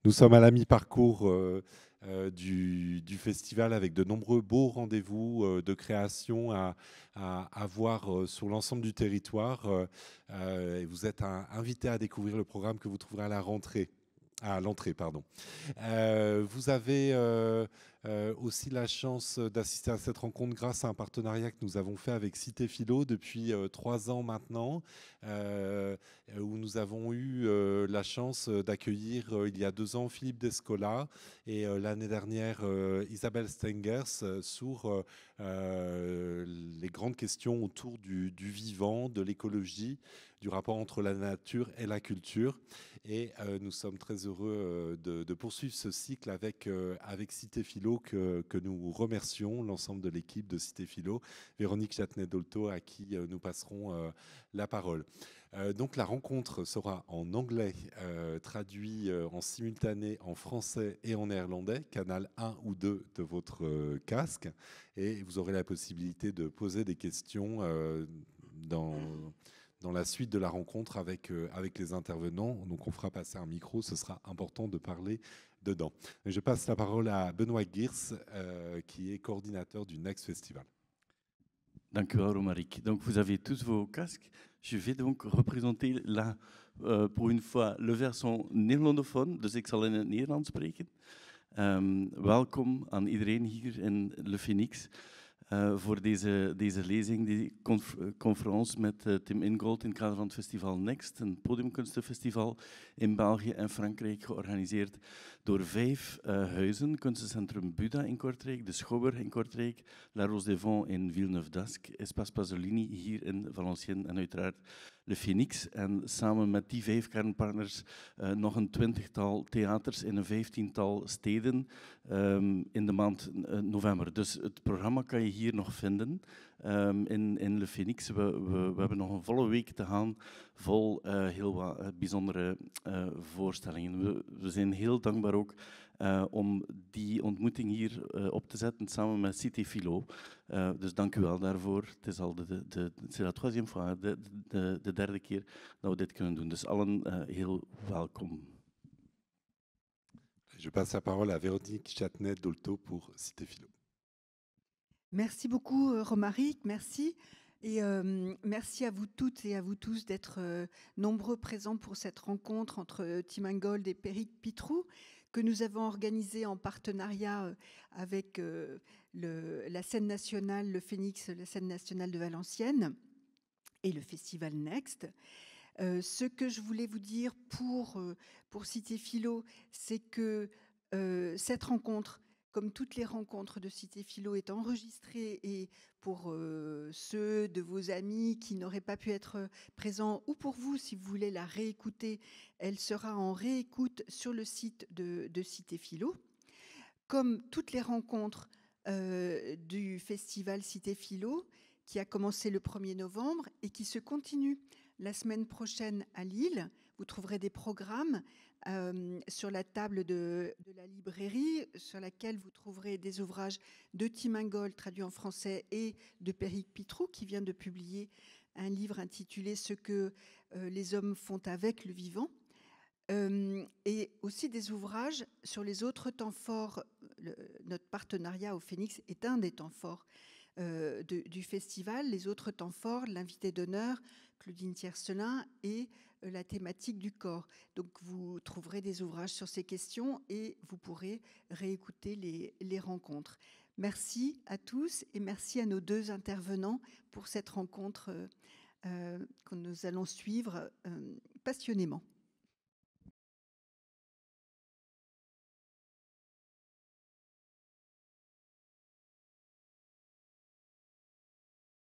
Nous sommes à la mi-parcours du festival avec de nombreux beaux rendez-vous de création à voir sur l'ensemble du territoire. Et vous êtes invité à découvrir le programme que vous trouverez à la rentrée. À l'entrée, pardon. Vous avez aussi la chance d'assister à cette rencontre grâce à un partenariat que nous avons fait avec Cité Philo depuis 3 ans maintenant, où nous avons eu la chance d'accueillir il y a 2 ans Philippe Descola et l'année dernière Isabelle Stengers sur les grandes questions autour du vivant, de l'écologie, du rapport entre la nature et la culture. Et nous sommes très heureux de poursuivre ce cycle avec Cité Philo que nous remercions, l'ensemble de l'équipe de Cité Philo, Véronique Châtenay-Dolto, à qui nous passerons la parole. Donc la rencontre sera en anglais, traduit en simultané en français et en néerlandais, canal 1 ou 2 de votre casque. Et vous aurez la possibilité de poser des questions dans la suite de la rencontre avec les intervenants. Donc on fera passer un micro, ce sera important de parler dedans. Je passe la parole à Benoît Giers, qui est coordinateur du Next Festival. Dank u wel, Romaric. Donc, vous avez tous vos casques. Je vais donc représenter là, pour une fois, le version néerlandophone. Dus ik zal in het Nederlands spreken. Welkom aan iedereen hier in Le Phoenix. Voor deze lezing, die conferentie met Tim Ingold in het kader van het festival Next, een podiumkunstenfestival in België en Frankrijk, georganiseerd door 5 huizen. Kunstencentrum Buda in Kortrijk, de Schouwburg in Kortrijk, La Rose des Vents in Villeneuve-d'Ascq, Espace Pasolini hier in Valenciennes en uiteraard Le Phoenix. En samen met die 5 kernpartners nog een 20-tal theaters in een 15-tal steden in de maand november. Dus het programma kan je hier nog vinden in Le Phoenix. We hebben nog een volle week te gaan, vol heel wat bijzondere voorstellingen. We zijn heel dankbaar ook om die ontmoeting hier op te zetten samen met Cité Philo. Dus dank u wel daarvoor. Het is al de troisième fois, de derde keer dat we dit kunnen doen. Dus allen heel welkom. Je passe la parole à Véronique Châtenay-Dolto pour Cité Philo. Merci beaucoup, Romaric, merci. Et merci à vous toutes et à vous tous d'être nombreux présents pour cette rencontre entre Tim Ingold et Péric Pitrou, que nous avons organisée en partenariat avec la scène nationale, le Phoenix, la scène nationale de Valenciennes et le festival Next. Ce que je voulais vous dire pour Cité Philo, c'est que cette rencontre, comme toutes les rencontres de Cité Philo, est enregistrée et pour ceux de vos amis qui n'auraient pas pu être présents ou pour vous, si vous voulez la réécouter, elle sera en réécoute sur le site de Cité Philo. Comme toutes les rencontres du festival Cité Philo, qui a commencé le 1er novembre et qui se continue la semaine prochaine à Lille, vous trouverez des programmes sur la table de la librairie, sur laquelle vous trouverez des ouvrages de Tim Ingold traduits en français et de Péric Pitrou, qui vient de publier un livre intitulé « Ce que les hommes font avec le vivant ». Et aussi des ouvrages sur les autres temps forts. Notre partenariat au Phoenix est un des temps forts du festival. Les autres temps forts, l'invité d'honneur, Claudine Tiercelin, et la thématique du corps. Donc vous trouverez des ouvrages sur ces questions et vous pourrez réécouter les rencontres. Merci à tous et merci à nos 2 intervenants pour cette rencontre que nous allons suivre passionnément.